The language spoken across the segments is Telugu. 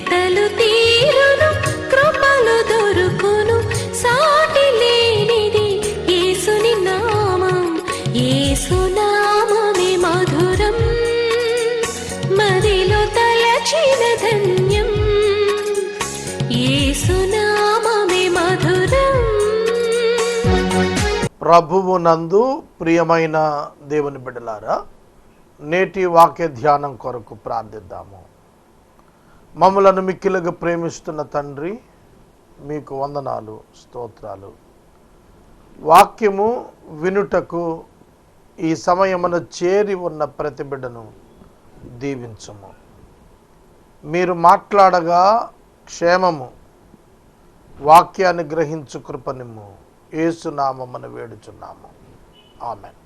వెతలు తీరును కృపలు దొరుకును సాటి లేనిది యేసుని నామం యేసునామమే మధురం మదిలో తలచిన ధన్యం యేసునామమే మధురం. ప్రభువు నందు ప్రియమైన దేవుని బిడ్డలారా, నేటి వాక్య ధ్యానం కొరకు ప్రార్థిద్దాము. మమ్మలను మిక్కిలుగా ప్రేమిస్తున్న తండ్రి, మీకు వందనాలు, స్తోత్రాలు. వాక్యము వినుటకు ఈ సమయమున చేరి ఉన్న ప్రతి బిడ్డను దీవించుము. మీరు మాట్లాడగా క్షేమము, వాక్యాన్ని గ్రహించు కృపనిమ్ము. యేసునామమున వేడుచున్నాము, ఆమేన్.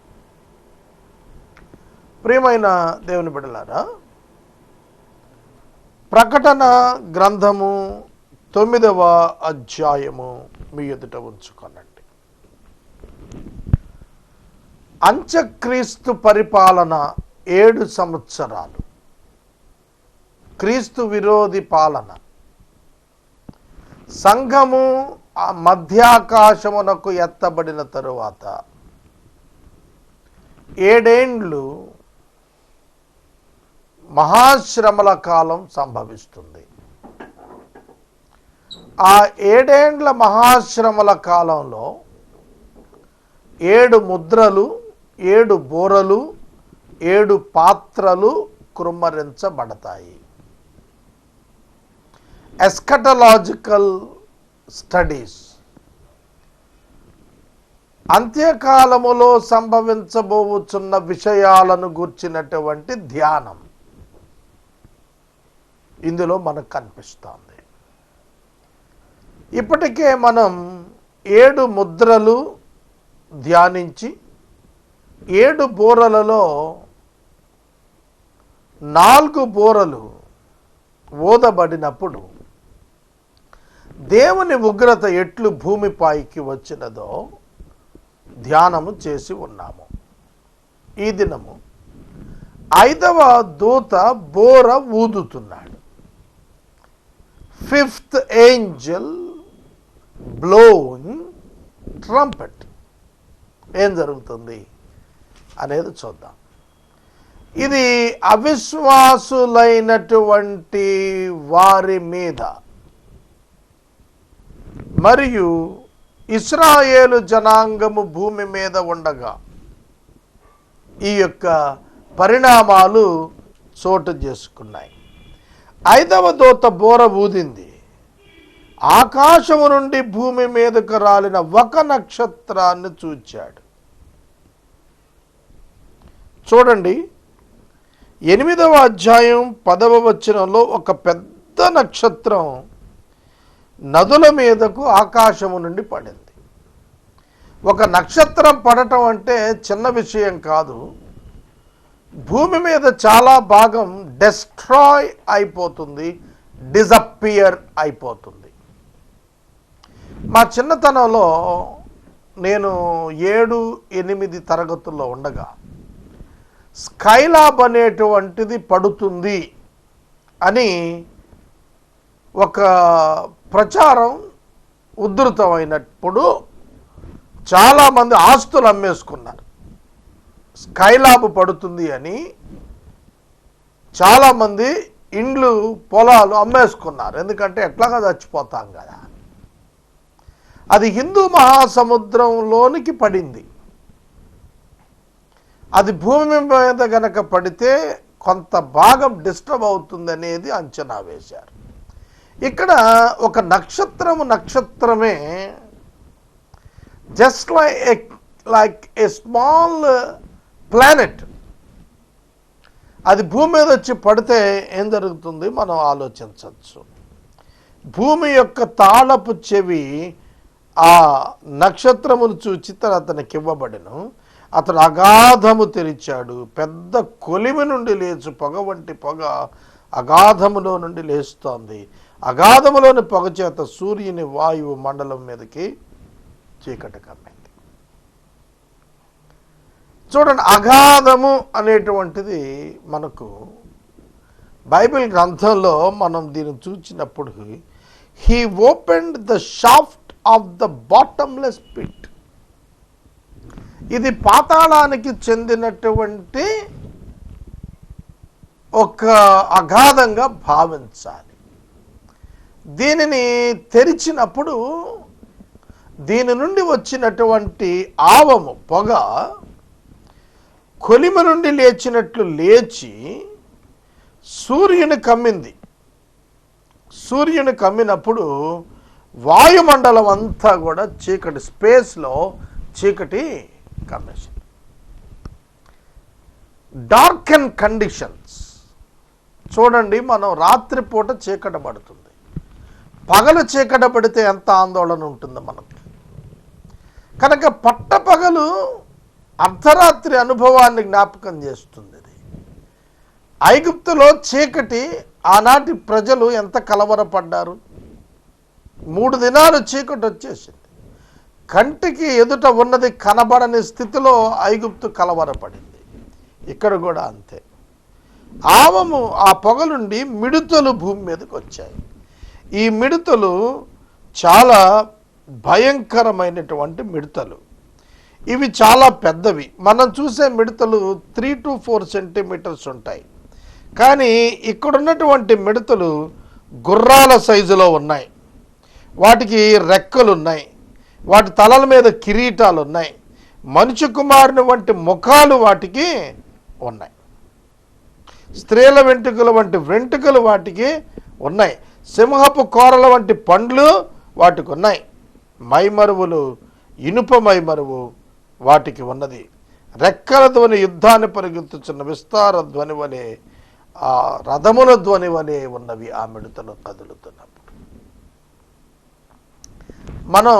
ప్రియమైన దేవుని బిడ్డలారా, ప్రకటన గ్రంథము 9వ అధ్యాయము మీ ఎదుట ఉంచుకొనండి. అంత్యక్రీస్తు పరిపాలన 7 సంవత్సరాలు, క్రీస్తు విరోధి పాలన, సంఘము ఆ మధ్యాకాశమునకు ఎత్తబడిన తరువాత 7 ఏండ్లు మహాశ్రమల కాలం సంభవిస్తుంది. ఆ 7 ఏండ్ల మహాశ్రమల కాలంలో 7 ముద్రలు, 7 బోరలు, 7 పాత్రలు కృమ్మరించబడతాయి. ఎస్కటలాజికల్ స్టడీస్, అంత్యకాలములో సంభవించబోచున్న విషయాలను గూర్చినటువంటి ధ్యానం ఇందులో మనకు కనిపిస్తోంది. ఇప్పటికే మనం 7 ముద్రలు ధ్యానించి 7 బోరలలో 4 బోరలు ఊదబడినప్పుడు దేవుని ఉగ్రత ఎట్లు భూమిపైకి వచ్చినదో ధ్యానము చేసి ఉన్నాము. ఈ దినము 5వ దూత బోర ఊదుతున్నాడు. 5th angel blowing trumpet. ఏం జరుగుతుంది అనేది చూద్దాం. ఇది అవిశ్వాసులైనటువంటి వారి మీద మరియు ఇశ్రాయేలు జనాంగము భూమి మీద ఉండగా ఈ యొక్క పరిణామాలు చోటు చేసుకున్నాయి. 5వ దూత బోర ఊదింది. ఆకాశము నుండి భూమి మీదకు రాలిన ఒక నక్షత్రాన్ని చూచాడు. చూడండి, 8వ అధ్యాయం 10వ వచనంలో ఒక పెద్ద నక్షత్రం నదుల మీదకు ఆకాశము నుండి పడింది. ఒక నక్షత్రం పడటం అంటే చిన్న విషయం కాదు. భూమి మీద చాలా భాగం డెస్ట్రాయ్ అయిపోతుంది, డిజపియర్ అయిపోతుంది. మా చిన్నతనంలో నేను 7-8 తరగతుల్లో ఉండగా స్కైలాబ్ అనేటువంటిది పడుతుంది అని ఒక ప్రచారం ఉధృతమైనప్పుడు చాలామంది ఆస్తులు అమ్మేసుకున్నారు. స్కైలాబ్ పడుతుంది అని చాలామంది ఇండ్లు, పొలాలు అమ్మేసుకున్నారు. ఎందుకంటే ఎట్లాగా చచ్చిపోతాం కదా. అది హిందూ మహాసముద్రంలోనికి పడింది. అది భూమి మీద గనక పడితే కొంత భాగం డిస్టర్బ్ అవుతుంది అనేది అంచనా వేశారు. ఇక్కడ ఒక నక్షత్రమే just like a small planet, అది భూమి మీద వచ్చి పడితే ఏం జరుగుతుంది మనం ఆలోచించవచ్చు. భూమి యొక్క తాళపు చెవి ఆ నక్షత్రమును చూచి అతనికి ఇవ్వబడెను. అతడు అగాధము తెరిచాడు. పెద్ద కొలిమి నుండి లేచు పొగ వంటి పొగ అగాధములో నుండి లేస్తోంది. అగాధములోని పొగ చేత సూర్యుని వాయువు మండలం మీదకి చీకటి కమ్మింది. చూడండి, అగాధము అనేటువంటిది మనకు బైబిల్ గ్రంథంలో మనం దీన్ని చూసినప్పుడు he opened the shaft of the bottomless pit. ఇది పాతాళానికి చెందినటువంటి ఒక అగాధంగా భావించాలి. దీనిని తెరిచినప్పుడు దీని నుండి వచ్చినటువంటి ఆవము పొగ కొలిమ నుండి లేచినట్లు లేచి సూర్యుని కమ్మింది. సూర్యుని కమ్మినప్పుడు వాయుమండలం అంతా కూడా చీకటి, స్పేస్లో చీకటి కమ్మేసింది. Dark and conditions. చూడండి, మనం రాత్రిపూట చీకట పడుతుంది, పగలు చీకట పడితే ఎంత ఆందోళన ఉంటుందో మనకి. కనుక పట్టపగలు అర్ధరాత్రి అనుభవాన్ని జ్ఞాపకం చేస్తుంది. ఐగుప్తులో చీకటి, ఆనాటి ప్రజలు ఎంత కలవరపడ్డారు. 3 దినాలు చీకటి వచ్చేసింది, కంటికి ఎదుట ఉన్నది కనబడని స్థితిలో ఐగుప్తు కలవరపడింది. ఇక్కడ కూడా అంతే. ఆవము, ఆ పొగ నుండి మిడుతలు భూమి మీదకి వచ్చాయి. ఈ మిడుతలు చాలా భయంకరమైనటువంటి మిడతలు. ఇవి చాలా పెద్దవి. మనం చూసే మిడతలు 3 to 4 సెంటీమీటర్స్ ఉంటాయి. కానీ ఇక్కడున్నటువంటి మిడతలు గుర్రాల సైజులో ఉన్నాయి. వాటికి రెక్కలు ఉన్నాయి, వాటి తలల మీద కిరీటాలు ఉన్నాయి, మనిషి కుమారుని వంటి ముఖాలు వాటికి ఉన్నాయి, స్త్రీల వెంట్రుకల వంటి వెంట్రుకలు వాటికి ఉన్నాయి, సింహపు కోరల వంటి పండ్లు వాటికి ఉన్నాయి, మైమరువులు, ఇనుప మైమరువు వాటికి ఉన్నది. రెక్కల ధ్వని యుద్ధాన్ని పరిగెత్తుచున్న విస్తార ధ్వని వలె, ఆ రథముల ధ్వని వలె ఉన్నవి ఆ మిడతలు కదులుతున్నప్పుడు. మనం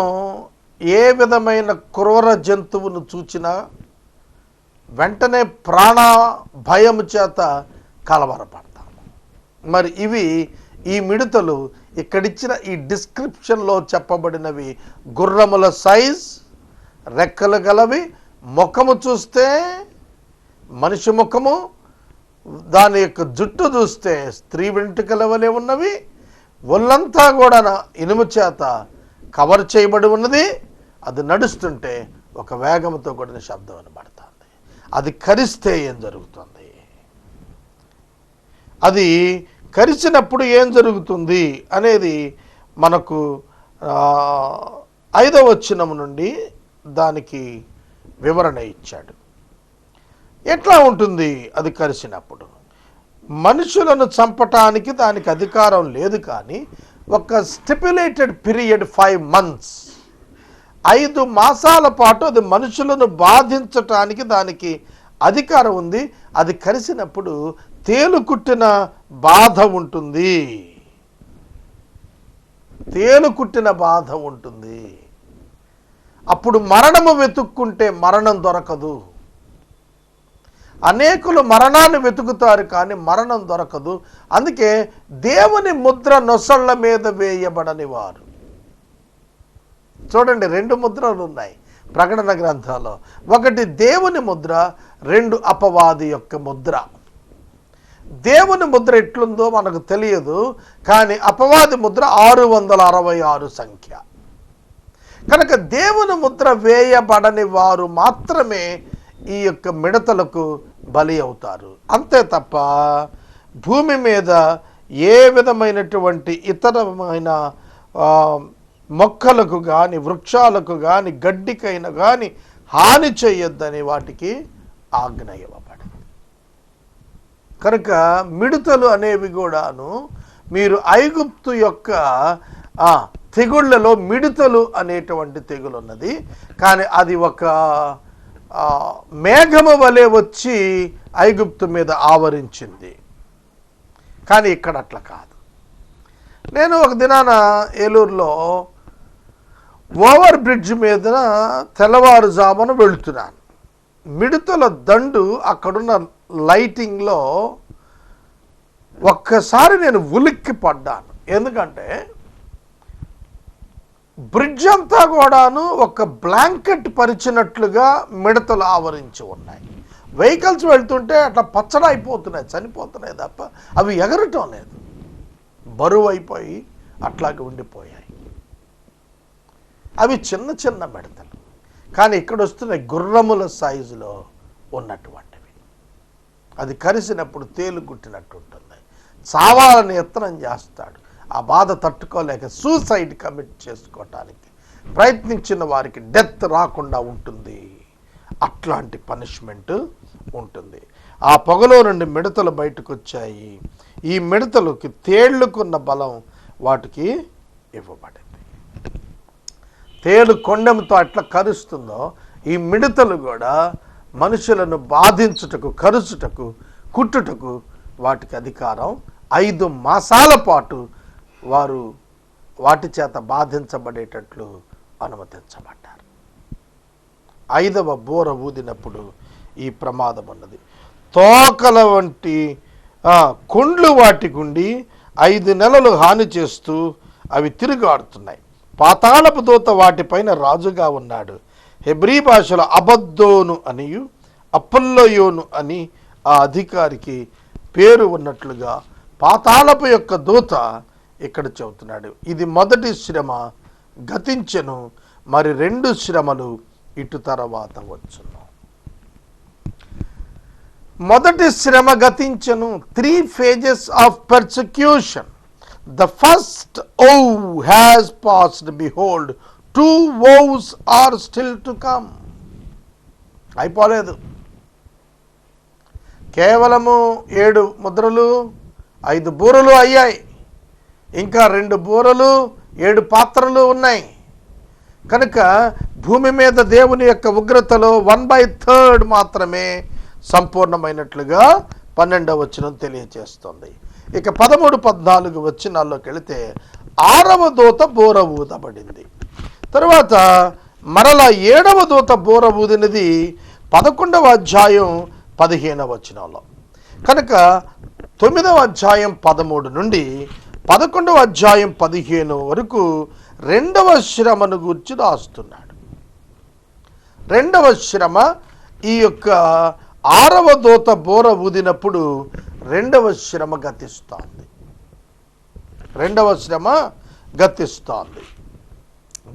ఏ విధమైన క్రూర జంతువును చూచినా వెంటనే ప్రాణ భయము చేత కలవరపడతాము. మరి ఈ మిడతలు ఇక్కడిచ్చిన ఈ డిస్క్రిప్షన్లో చెప్పబడినవి గుర్రముల సైజ్, రెక్కలు గలవి, ముఖము చూస్తే మనిషి ముఖము, దాని యొక్క జుట్టు చూస్తే స్త్రీ వెంట్రుకల వలె ఉన్నవి, ఒళ్ళంతా కూడా ఇనుము చేత కవర్ చేయబడి ఉన్నది. అది నడుస్తుంటే ఒక వేగంతో కూడిన శబ్దం వినబడుతుంది. అది కరిస్తే ఏం జరుగుతుంది, అది కరిచినప్పుడు ఏం జరుగుతుంది అనేది మనకు 5వ వచనం నుండి దానికి వివరణ ఇచ్చాడు. ఎట్లా ఉంటుంది అది కరిచినప్పుడు? మనుషులను చంపటానికి దానికి అధికారం లేదు, కానీ ఒక స్టిపులేటెడ్ పీరియడ్ 5 months, 5 మాసాల పాటు అది మనుషులను బాధించటానికి దానికి అధికారం ఉంది. అది కరిసినప్పుడు తేలుకుట్టిన బాధ ఉంటుంది, తేలుకుట్టిన బాధ ఉంటుంది. అప్పుడు మరణము వెతుక్కుంటే మరణం దొరకదు. అనేకులు మరణాన్ని వెతుకుతారు కానీ మరణం దొరకదు. అందుకే దేవుని ముద్ర నొసళ్ళ మీద వేయబడని వారు. చూడండి, 2 ముద్రలు ఉన్నాయి ప్రకటన గ్రంథంలో. ఒకటి దేవుని ముద్ర, 2 అపవాది యొక్క ముద్ర. దేవుని ముద్ర ఎట్లుందో మనకు తెలియదు, కానీ అపవాది ముద్ర 666 సంఖ్య. కనుక దేవుని ముద్ర వేయబడని వారు మాత్రమే ఈ యొక్క మిడతలకు బలి అవుతారు. అంతే తప్ప భూమి మీద ఏ విధమైనటువంటి ఇతరమైన మొక్కలకు కానీ, వృక్షాలకు కానీ, గడ్డికైనా కానీ హాని చేయొద్దని వాటికి ఆజ్ఞ ఇవ్వబడింది. కనుక మిడతలు అనేవి కూడాను, మీరు ఐగుప్తు యొక్క తెగుళ్లలో మిడతలు అనేటువంటి తెగులు ఉన్నది. కానీ అది ఒక మేఘము వలె వచ్చి ఐగుప్తు మీద ఆవరించింది. కానీ ఇక్కడ అట్లా కాదు. నేను ఒక దినాన ఏలూరులో ఓవర్ బ్రిడ్జ్ మీద తెల్లవారుజామున వెళుతున్నాను. మిడతల దండు అక్కడున్న లైటింగ్లో ఒక్కసారి నేను ఉలిక్కి పడ్డాను. ఎందుకంటే బ్రిడ్జ్ అంతా కూడాను ఒక బ్లాంకెట్ పరిచినట్లుగా మిడతలు ఆవరించి ఉన్నాయి. వెహికల్స్ వెళ్తుంటే అట్లా పచ్చడి అయిపోతున్నాయి, చనిపోతున్నాయి తప్ప అవి ఎగరటం లేదు, బరువు అయిపోయి అట్లాగే ఉండిపోయాయి. అవి చిన్న చిన్న మిడతలు, కానీ ఇక్కడ వస్తున్న గుర్రముల సైజులో ఉన్నటువంటివి. అది కరిసినప్పుడు తేలు గుట్టినట్టు ఉంటుంది, చావాలని యత్నం చేస్తాడు. ఆ బాధ తట్టుకోలేక సూసైడ్ కమిట్ చేసుకోవటానికి ప్రయత్నించిన వారికి డెత్ రాకుండా ఉంటుంది. అట్లాంటి పనిష్మెంట్ ఉంటుంది. ఆ పొగలో నుండి మిడతలు బయటకు వచ్చాయి. ఈ మిడతలకి తేళ్లుకున్న బలం వాటికి ఇవ్వబడింది. తేలు కొండెంతో అట్లా కరుస్తుందో ఈ మిడతలు కూడా మనుషులను బాధించుటకు, కరుచుటకు, కుట్టుటకు వాటికి అధికారం. 5 మాసాల పాటు వారు వాటి చేత బాధించబడేటట్లు అనుమతించబడ్డారు. 5వ బోర ఊదినప్పుడు ఈ ప్రమాదం ఉన్నది. తోకల వంటి కొండ్లు వాటి గుండి 5 నెలలు హాని చేస్తూ అవి తిరుగాడుతున్నాయి. పాతాళపు దూత వాటిపైన రాజుగా ఉన్నాడు. హెబ్రీ భాషలో అబద్దోను అనియు అపొల్లోయోను అని ఆ అధికారికి పేరు ఉన్నట్లుగా పాతాళపు యొక్క దూత ఇక్కడ చెబుతున్నాడు. ఇది మొదటి శ్రమ గతించెను, మరి 2 శ్రమలు ఇటు తర్వాత వచ్చును. మొదటి శ్రమ గతించెను. 3 phases of persecution. The first woe has passed. Behold, 2 woes are still to come. అయిపోలేదు. కేవలము 7 ముద్రలు 5 బూరలు అయ్యాయి. ఇంకా 2 బూరలు 7 పాత్రలు ఉన్నాయి. కనుక భూమి మీద దేవుని యొక్క ఉగ్రతలో 1/3 మాత్రమే సంపూర్ణమైనట్లుగా 12వ వచనం తెలియజేస్తుంది. ఇక 13, 14 వచనాల్లోకి వెళితే 6వ దూత బోర ఊదబడింది. తరువాత మరలా 7వ దూత బోర ఊదినది 11వ అధ్యాయం 15వ వచనంలో. కనుక 9వ అధ్యాయం 13 నుండి 11వ అధ్యాయం 15 వరకు 2వ శ్రమను గురించి రాస్తున్నాడు. 2వ శ్రమ ఈ యొక్క 6వ దూత బోర ఊదినప్పుడు 2వ శ్రమ గతిస్తోంది. 2వ శ్రమ గతిస్తోంది.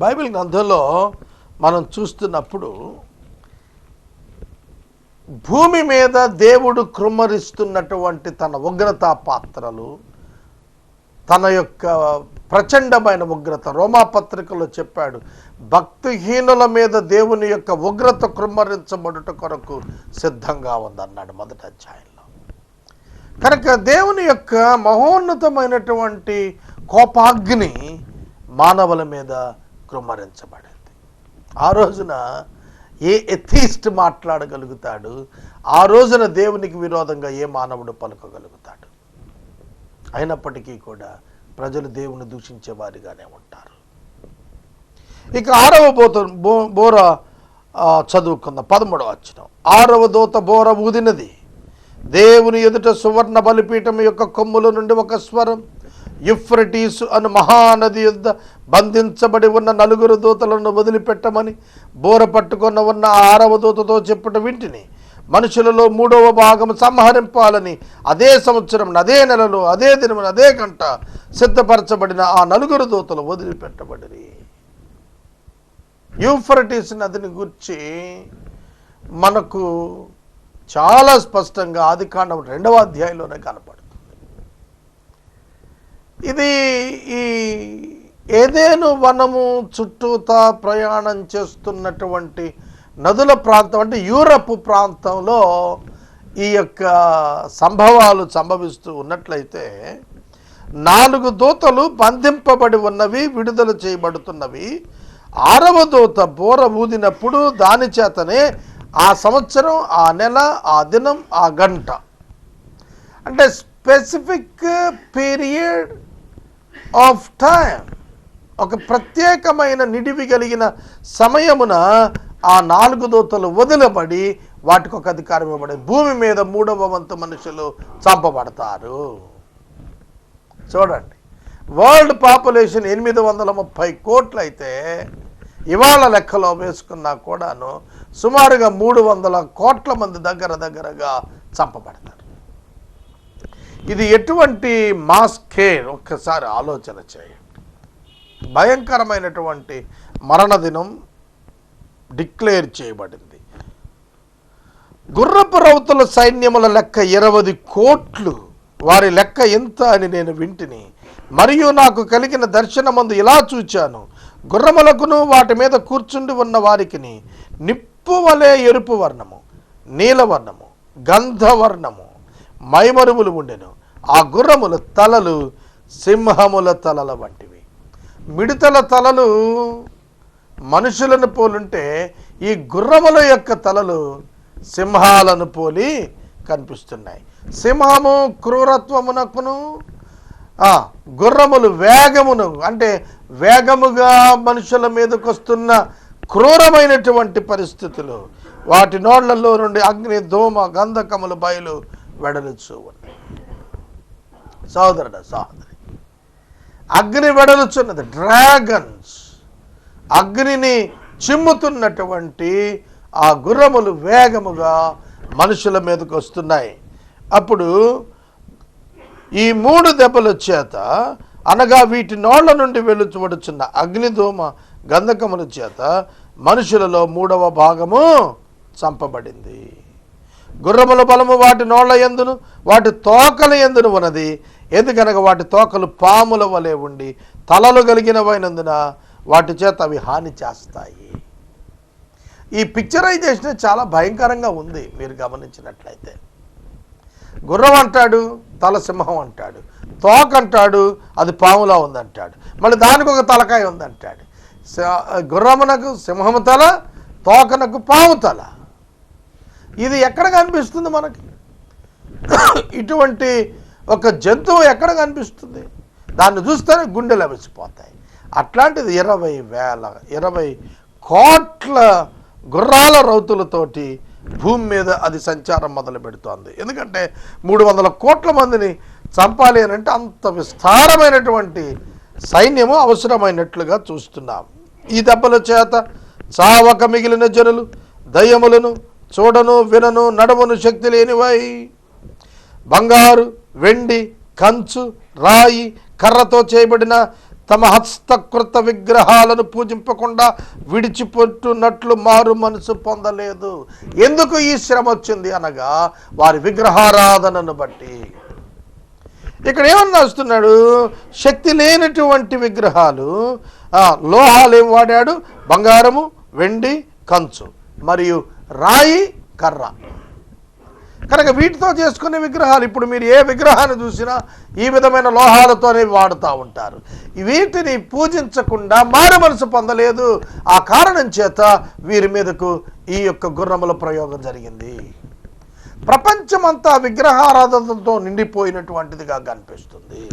బైబిల్ గ్రంథంలో మనం చూస్తున్నప్పుడు భూమి మీద దేవుడు కృమ్మరిస్తున్నటువంటి తన ఉగ్రతా పాత్రలు, తన యొక్క ప్రచండమైన ఉగ్రత, రోమాపత్రికలో చెప్పాడు, భక్తిహీనుల మీద దేవుని యొక్క ఉగ్రత కృమ్మరించబడుట కొరకు సిద్ధంగా ఉందన్నాడు 1వ అధ్యాయంలో. కనుక దేవుని యొక్క మహోన్నతమైనటువంటి కోపాగ్ని మానవుల మీద కృమ్మరించబడింది. ఆ రోజున ఏ ఎథీస్ట్ మాట్లాడగలుగుతాడు? ఆ రోజున దేవునికి విరోధంగా ఏ మానవుడు పలుకగలుగుతాడు? అయినప్పటికీ కూడా ప్రజలు దేవుని దూషించే వారిగానే ఉంటారు. ఇక 6వ బోర చదువుకుందాం. 13వ వచనం. 6వ దూత బోర ఊదినది. దేవుని ఎదుట సువర్ణ బలిపీఠం యొక్క కొమ్ముల నుండి ఒక స్వరం, యూఫ్రటీసు అను మహానది యొద్ద బంధించబడి ఉన్న 4 దూతలను వదిలిపెట్టమని బోర పట్టుకున్న ఉన్న 6వ దూతతో చెప్పుట వింటిని. మనుషులలో 3వ భాగం సంహరింపాలని అదే సంవత్సరం, అదే నెలలో, అదే దినమున, అదే గంట సిద్ధపరచబడిన ఆ 4 దూతలు వదిలిపెట్టబడి. యూఫ్రటీస్ నదిని గురించి మనకు చాలా స్పష్టంగా ఆదికాండం 2వ అధ్యాయంలోనే కనపడుతుంది. ఇది ఈ ఏదేను వనము చుట్టూతా ప్రయాణం చేస్తున్నటువంటి నదుల ప్రాంతం, అంటే యూరప్ ప్రాంతంలో ఈ యొక్క సంభవాలు సంభవిస్తూ ఉన్నట్లయితే 4 దూతలు బంధింపబడి ఉన్నవి, విడుదల చేయబడుతున్నవి. 6వ దూత బోర ఊదినప్పుడు దాని చేతనే ఆ సంవత్సరం, ఆ నెల, ఆ దినం, ఆ గంట, అంటే స్పెసిఫిక్ పీరియడ్ ఆఫ్ టైం, ఒక ప్రత్యేకమైన నిడివి కలిగిన సమయమున ఆ 4 దూతలు వదిలబడి వాటికి ఒక అధికారం ఇవ్వబడి భూమి మీద 3వ వంతు మనుషులు చంపబడతారు. చూడండి, వరల్డ్ పాపులేషన్ 830 కోట్లు అయితే ఇవాళ లెక్కలో వేసుకున్నా కూడాను సుమారుగా 300 కోట్ల మంది దగ్గరగా చంపబడతారు. ఇది ఎటువంటి మాస్ కేర్ ఒక్కసారి ఆలోచన చేయండి. భయంకరమైనటువంటి మరణ దినం డిక్లేర్ చేయబడింది. గుర్రపు రౌతుల సైన్యముల లెక్క 20 కోట్లు. వారి లెక్క ఎంత అని నేను వింటిని. మరియు నాకు కలిగిన దర్శనమందు ఇలా చూచాను, గుర్రములకును వాటి మీద కూర్చుండి ఉన్న వారికిని నిప్పు వలె ఎరుపు వర్ణము, నీలవర్ణము, గంధవర్ణము మైమరుములు ఉండెను. ఆ గుర్రముల తలలు సింహముల తలల వంటివి. మిడతల తలలు మనుషులను పోలుంటే ఈ గుర్రముల యొక్క తలలు సింహాలను పోలి కనిపిస్తున్నాయి. సింహము క్రూరత్వమునకును, గుర్రములు వేగమును, అంటే వేగముగా మనుషుల మీదకు వస్తున్న క్రూరమైనటువంటి పరిస్థితులు. వాటి నోళ్లలో నుండి అగ్ని, దోమ, గంధకములు బయలు వెడలుచు ఉన్నాయి. సోదరుడు సోదరి, అగ్ని వెడలుచున్నది. డ్రాగన్స్, అగ్నిని చిమ్ముతున్నటువంటి ఆ గుర్రములు వేగముగా మనుషుల మీదకు వస్తున్నాయి. అప్పుడు ఈ 3 దెబ్బల చేత, అనగా వీటి నోళ్ల నుండి వెలువడుచున్న అగ్నిధూమ గంధకముల చేత మనుషులలో 3వ భాగము చంపబడింది. గుర్రముల బలము వాటి నోళ్ల యందును వాటి తోకల యందును ఉన్నది. ఎందుకనగా వాటి తోకలు పాముల వలె ఉండి తలలు కలిగినవైనందున వాటి చేత అవి హాని చేస్తాయి. ఈ పిక్చరైజేషన్ చాలా భయంకరంగా ఉంది. మీరు గమనించినట్లయితే గుర్రం అంటాడు, తల సింహం అంటాడు, తోక అంటాడు అది పాములా ఉందంటాడు, మళ్ళీ దానికి ఒక తలకాయ ఉందంటాడు. గుర్రమునకు సింహము తల, తోకనకు పాము తల. ఇది ఎక్కడ కనిపిస్తుంది మనకి? ఇటువంటి ఒక జంతువు ఎక్కడ కనిపిస్తుంది? దాన్ని చూస్తేనే గుండెలు అవిసిపోతాయి. అట్లాంటిది 20 కోట్ల గుర్రాల రౌతులతోటి భూమి మీద అది సంచారం మొదలు పెడుతోంది. ఎందుకంటే 300 కోట్ల మందిని చంపాలి అని అంటే అంత విస్తారమైనటువంటి సైన్యము అవసరమైనట్లుగా చూస్తున్నాం. ఈ దెబ్బల చేత చావక మిగిలిన జనులు దయ్యములను చూడను వినను నడవను శక్తి లేనివై బంగారు, వెండి, కంచు, రాయి, కర్రతో చేయబడిన తమ హస్తకృత విగ్రహాలను పూజింపకుండా విడిచిపెట్టున్నట్లు మారు మనసు పొందలేదు. ఎందుకు ఈ శ్రమ వచ్చింది అనగా వారి విగ్రహారాధనను బట్టి. ఇక్కడ ఏమన్నా వస్తున్నాడు? శక్తి లేనటువంటి విగ్రహాలు, లోహాలు ఏం వాడాడు? బంగారము, వెండి, కంచు మరియు రాయి, కర్ర. కనుక వీటితో చేసుకునే విగ్రహాలు, ఇప్పుడు మీరు ఏ విగ్రహాన్ని చూసినా ఈ విధమైన లోహాలతోనే వాడుతూ ఉంటారు. వీటిని పూజించకుండా మారు మనసు పొందలేదు. ఆ కారణం చేత వీరి మీదకు ఈ యొక్క గుర్రముల ప్రయోగం జరిగింది. ప్రపంచమంతా విగ్రహారాధనతో నిండిపోయినటువంటిదిగా కనిపిస్తుంది.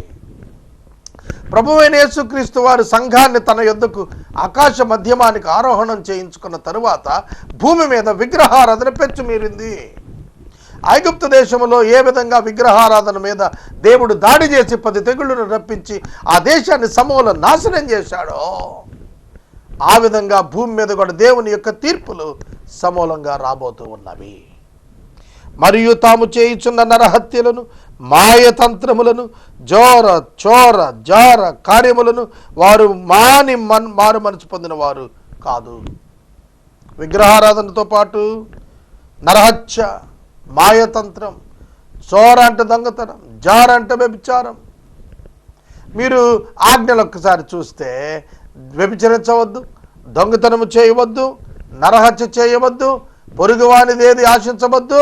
ప్రభువైన యేసుక్రీస్తు వారు సంఘాన్ని తన యొద్దకు ఆకాశ మధ్యమానికి ఆరోహణం చేయించుకున్న తరువాత భూమి మీద విగ్రహారాధన పెచ్చుమీరింది. ఐగుప్తు దేశంలో ఏ విధంగా విగ్రహారాధన మీద దేవుడు దాడి చేసి 10 తెగుళ్లను రప్పించి ఆ దేశాన్ని సమూల నాశనం చేశాడో, ఆ విధంగా భూమి మీద కూడా దేవుని యొక్క తీర్పులు సమూలంగా రాబోతూ ఉన్నవి. మరియు తాము చేయుచున్న నరహత్యలను, మాయతంత్రములను, చోర జార కార్యములను వారు మారు మనసు పొందిన వారు కాదు. విగ్రహారాధనతో పాటు నరహత్య, మాయతంత్రం, చోర అంటే దొంగతనం, జార అంటే వ్యభిచారం. మీరు ఆజ్ఞలు ఒక్కసారి చూస్తే వ్యభిచరించవద్దు, దొంగతనము చేయవద్దు, నరహత్య చేయవద్దు, పొరుగువానిది ఏది ఆశించవద్దు.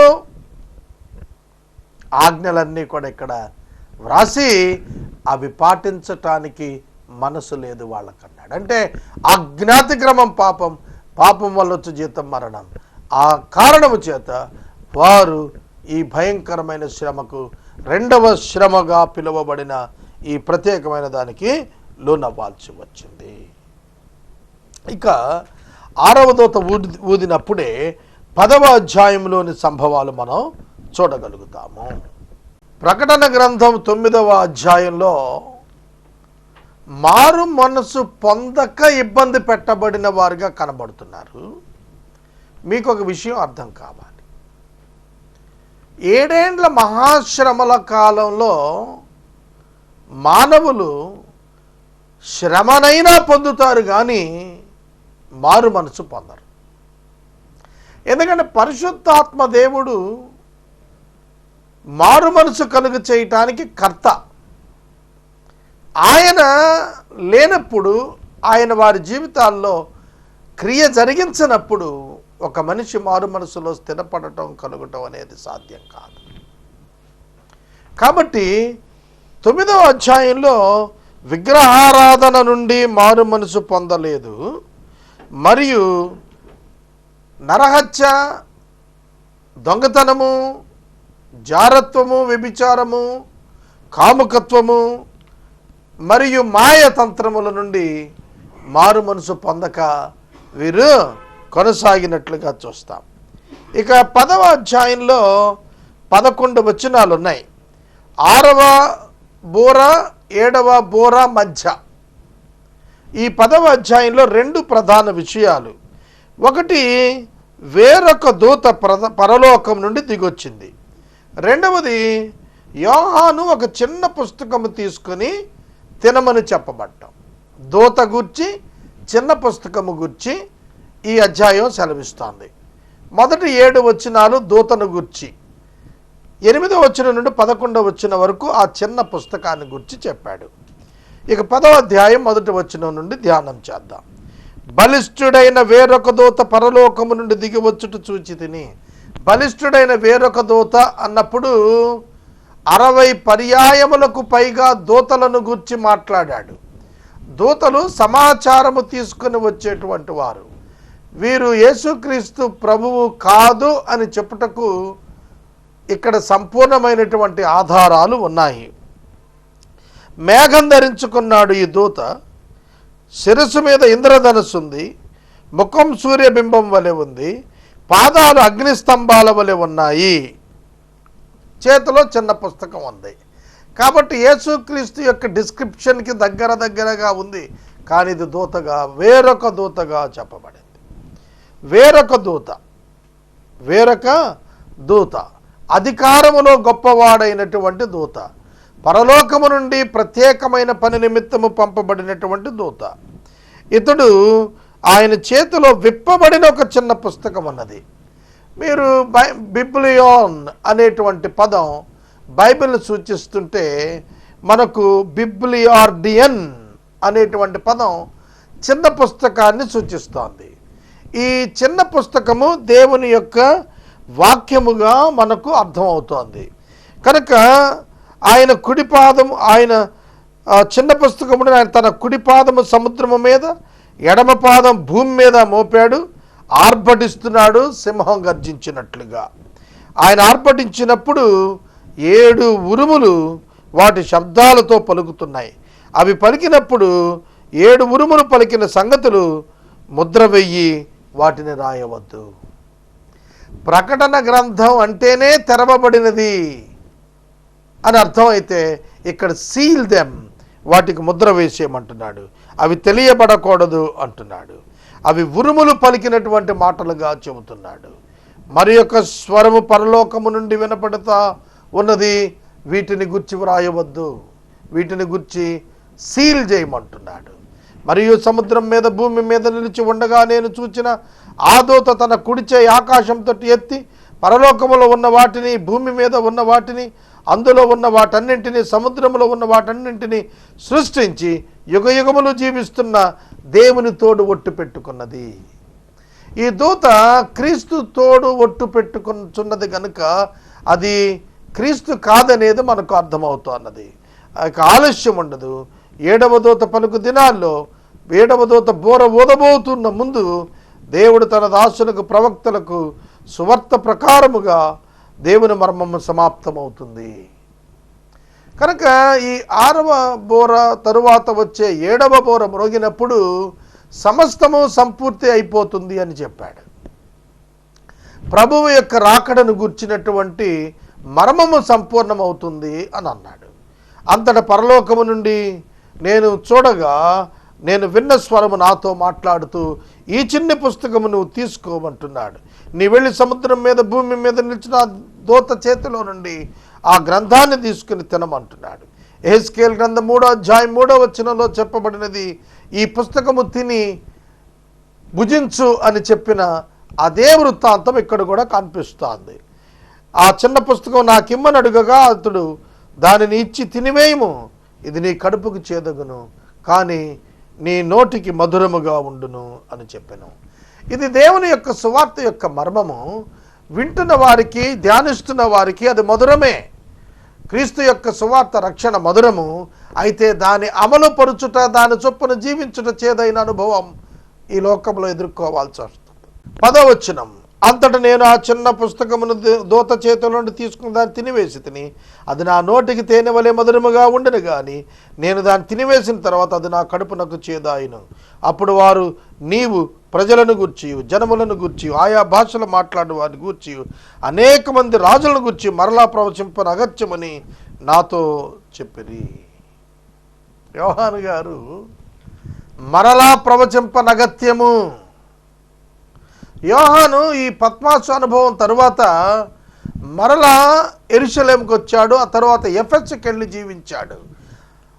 ఆజ్ఞలన్నీ కూడా ఇక్కడ వ్రాసి అవి పాటించటానికి మనసు లేదు వాళ్ళకన్నాడు. అంటే అజ్ఞాతిక్రమం పాపం, పాపం వల్ల వచ్చే జీతం మరణం. ఆ కారణము చేత వారు ఈ భయంకరమైన శ్రమకు, 2వ శ్రమగా పిలువబడిన ఈ ప్రత్యేకమైన దానికి లోనవ్వాల్సి వచ్చింది. ఇక 6వ దూత ఊదినప్పుడే 10వ అధ్యాయంలోని సంభవాలు మనం చూడగలుగుతాము. ప్రకటన గ్రంథం 9వ అధ్యాయంలో మారు మనసు పొందక ఇబ్బంది పెట్టబడిన వారుగా కనబడుతున్నారు. మీకు ఒక విషయం అర్థం కావాలి. 7 ఏండ్ల మహాశ్రమల కాలంలో మానవులు శ్రమనైనా పొందుతారు కానీ మారు మనసు పొందరు. ఎందుకంటే పరిశుద్ధాత్మ దేవుడు మారు మనసు కలుగ చేయటానికి కర్త. ఆయన లేనప్పుడు, ఆయన వారి జీవితాల్లో క్రియ జరిగించినప్పుడు ఒక మనిషి మారు మనసులో స్థిరపడటం కలుగటం అనేది సాధ్యం కాదు. కాబట్టి 9వ అధ్యాయంలో విగ్రహారాధన నుండి మారు మనసు పొందలేదు, మరియు నరహత్య, దొంగతనము, జారత్వము, వ్యభిచారము, కాముకత్వము మరియు మాయతంత్రముల నుండి మారు మనసు పొందక వీరు కొనసాగినట్లుగా చూస్తాం. ఇక 10వ అధ్యాయంలో 11 వచనాలు ఉన్నాయి. 6వ బోర 7వ బోర మధ్య ఈ 10వ అధ్యాయంలో 2 ప్రధాన విషయాలు. ఒకటి, వేరొక దూత పరలోకం నుండి దిగొచ్చింది. రెండవది, యోహాను ఒక చిన్న పుస్తకము తీసుకొని తినమని చెప్పబడ్డాం. దూత గూర్చి, చిన్న పుస్తకము గూర్చి ఈ అధ్యాయం సెలవిస్తోంది. మొదటి 7 వచనాలు దూతను గూర్చి, 8వ వచనం నుండి 11వ వచనం వరకు ఆ చిన్న పుస్తకాన్ని గురించి చెప్పాడు. ఇక 10వ అధ్యాయం 1వ వచనం నుండి ధ్యానం చేద్దాం. బలిష్ఠుడైన వేరొక దూత పరలోకము నుండి దిగివచ్చుట చూచి తిని. బలిష్ఠుడైన వేరొక దూత అన్నప్పుడు 60 పర్యాయములకు పైగా దూతలను గురించి మాట్లాడాడు. దూతలు సమాచారము తీసుకుని వచ్చేటువంటి వారు. వీరు యేసుక్రీస్తు ప్రభువు కాదు అని చెప్పుటకు ఇక్కడ సంపూర్ణమైనటువంటి ఆధారాలు ఉన్నాయి. మేఘం ధరించుకున్నాడు ఈ దూత. శిరస్సు మీద ఇంద్రధనుస్సు ఉంది. ముఖం సూర్యబింబం వలె ఉంది. పాదాలు అగ్నిస్తంభాల వలె ఉన్నాయి. చేతిలో చిన్న పుస్తకం ఉంది. కాబట్టి యేసుక్రీస్తు యొక్క డిస్క్రిప్షన్కి దగ్గరగా ఉంది. కానీ ఇది దూతగా, వేరొక దూతగా చెప్పబడింది. వేరొక దూత అధికారములో గొప్పవాడైనటువంటి దూత, పరలోకము నుండి ప్రత్యేకమైన పని నిమిత్తము పంపబడినటువంటి దూత. ఇతడు ఆయన చేతిలో విప్పబడిన ఒక చిన్న పుస్తకం ఉన్నది. మీరు బిబ్లియోన్ అనేటువంటి పదం బైబిల్ని సూచిస్తుంటే మనకు బిబ్లియార్డియన్ అనేటువంటి పదం చిన్న పుస్తకాన్ని సూచిస్తోంది. ఈ చిన్న పుస్తకము దేవుని యొక్క వాక్యముగా మనకు అర్థమవుతోంది. కనుక ఆయన కుడిపాదము, ఆయన చిన్న పుస్తకమును ఆయన తన కుడిపాదము సముద్రము మీద, ఎడమ పాదం భూమి మీద మోపాడు. ఆర్భటిస్తున్నాడు సింహం గర్జించినట్లుగా. ఆయన ఆర్భటించినప్పుడు 7 ఉరుములు వాటి శబ్దాలతో పలుకుతున్నాయి. అవి పలికినప్పుడు 7 ఉరుములు పలికిన సంగతులు ముద్ర వెయ్యి వాటిని రాయవద్దు. ప్రకటన గ్రంథం అంటేనే తెరవబడినది అని అర్థమైతే ఇక్కడ సీల్ దెమ్, వాటికి ముద్ర వేసేయమంటున్నాడు. అవి తెలియబడకూడదు అంటున్నాడు. అవి ఉరుములు పలికినటువంటి మాటలుగా చెబుతున్నాడు. మరి యొక్క స్వరము పరలోకము నుండి వినపడుతా ఉన్నది, వీటిని గుర్చి వ్రాయవద్దు, వీటిని గుర్చి సీల్ చేయమంటున్నాడు. మరియు సముద్రం మీద భూమి మీద నిలిచి ఉండగా నేను చూచిన ఆ దూత తన కుడిచేయి ఆకాశంతో ఎత్తి పరలోకములో ఉన్న వాటిని, భూమి మీద ఉన్న వాటిని, అందులో ఉన్న వాటన్నింటినీ, సముద్రంలో ఉన్న వాటన్నింటినీ సృష్టించి యుగయుగములు జీవిస్తున్న దేవుని తోడు ఒట్టు పెట్టుకున్నది. ఈ దూత క్రీస్తు తోడు ఒట్టు పెట్టుకున్నది కనుక అది క్రీస్తు కాదనేది మనకు అర్థమవుతున్నది. ఆలస్యం ఉండదు. 7వ దూత పలుకు దినాల్లో 7వ దూత బోర ఊదబోతున్న ముందు దేవుడు తన దాసులకు, ప్రవక్తలకు సువార్త ప్రకారముగా దేవుని మర్మము సమాప్తమవుతుంది. కనుక ఈ 6వ బోర తరువాత వచ్చే 7వ బోర మ్రోగినప్పుడు సమస్తము సంపూర్తి అయిపోతుంది అని చెప్పాడు. ప్రభువు యొక్క రాకడను గూర్చినటువంటి మర్మము సంపూర్ణమవుతుంది అని అన్నాడు. అంతటా పరలోకము నుండి నేను చూడగా నేను విన్న స్వరము నాతో మాట్లాడుతూ ఈ చిన్ని పుస్తకము నువ్వు తీసుకోమంటున్నాడు. నీ వెళ్ళి సముద్రం మీద భూమి మీద నిలిచిన దూత చేతిలో నుండి ఆ గ్రంథాన్ని తీసుకుని తినమంటున్నాడు. యెహెజ్కేలు గ్రంథం 3వ అధ్యాయం 3వ వచనంలో చెప్పబడినది, ఈ పుస్తకము తిని భుజించు అని చెప్పిన అదే వృత్తాంతం ఇక్కడ కూడా కనిపిస్తోంది. ఆ చిన్న పుస్తకం నాకిమ్మని అడుగగా అతడు దానిని ఇచ్చి తినివేయము, ఇది నీ కడుపుకు చేదగును కానీ నీ నోటికి మధురముగా ఉండును అని చెప్పాను. ఇది దేవుని యొక్క సువార్త యొక్క మర్మము. వింటున్న వారికి, ధ్యానిస్తున్న వారికి అది మధురమే. క్రీస్తు యొక్క సువార్త రక్షణ మధురము. అయితే దాని అమలు పరుచుట, దాని చొప్పున జీవించుట చేదైన అనుభవం ఈ లోకంలో ఎదుర్కోవాల్సి వస్తుంది. 10వ వచనం, అంతటా నేను ఆ చిన్న పుస్తకమును దూత చేతుల నుండి తీసుకుని దాన్ని తినివేసి తిని అది నా నోటికి తేనె వలె మధురముగా ఉండను కానీ నేను దాన్ని తినివేసిన తర్వాత అది నా కడుపునకు చేదాయిను. అప్పుడు వారు నీవు ప్రజలను గూర్చి, జనములను గూర్చి, ఆయా భాషలు మాట్లాడే వారిని గూర్చి, అనేక మంది రాజులను గూర్చి మరలా ప్రవచింపని అగత్యమని నాతో చెప్పిరి. యోహాను గారు మరలా ప్రవచింపనగత్యము. యోహాను ఈ పద్మాసు అనుభవం తరువాత మరలా యెరూషలేముకు వచ్చాడు. ఆ తర్వాత ఎఫెసుకి వెళ్ళి జీవించాడు.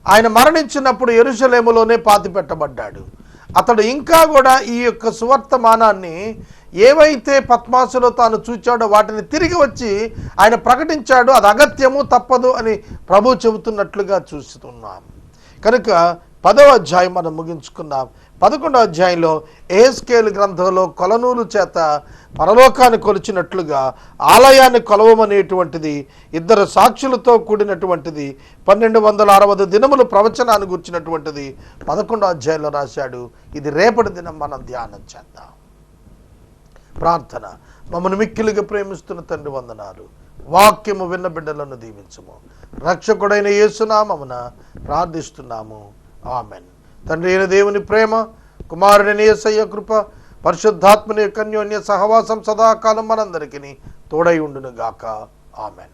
ఆయన మరణించినప్పుడు యెరూషలేములోనే పాతి పెట్టబడ్డాడు. అతడు ఇంకా కూడా ఈ యొక్క సువర్తమానాన్ని ఏవైతే పద్మాసులో తాను చూచాడో వాటిని తిరిగి వచ్చి ఆయన ప్రకటించాడు. అది అగత్యము, తప్పదు అని ప్రభు చెబుతున్నట్లుగా చూస్తున్నాం. కనుక 10వ అధ్యాయం మనం ముగించుకున్నాం. 11వ అధ్యాయంలో యెహెజ్కేలు గ్రంథంలో కొలనూలు చేత పరలోకాన్ని కొలిచినట్లుగా ఆలయాన్ని కొలవమనేటువంటిది, ఇద్దరు సాక్షులతో కూడినటువంటిది, 1260 దినములు ప్రవచనాన్ని గుర్చినటువంటిది 11వ అధ్యాయంలో రాశాడు. ఇది రేపటి దినం మనం ధ్యానం చేద్దాం. ప్రార్థన. మమ్మల్ని మిక్కిలిగా ప్రేమిస్తున్న తండ్రి వందనాలు. వాక్యము విన్న బిడ్డలను దీవించము. రక్షకుడైన యేసునామమున ప్రార్థిస్తున్నాము. ఆమెన్. తండ్రి అయిన దేవుని ప్రేమ, కుమారుడైన యేసయ్య కృప, పరిశుద్ధాత్మని యొక్క అన్యోన్య సహవాసం సదాకాలం మనందరికీ తోడై ఉండును గాక. ఆమెన్.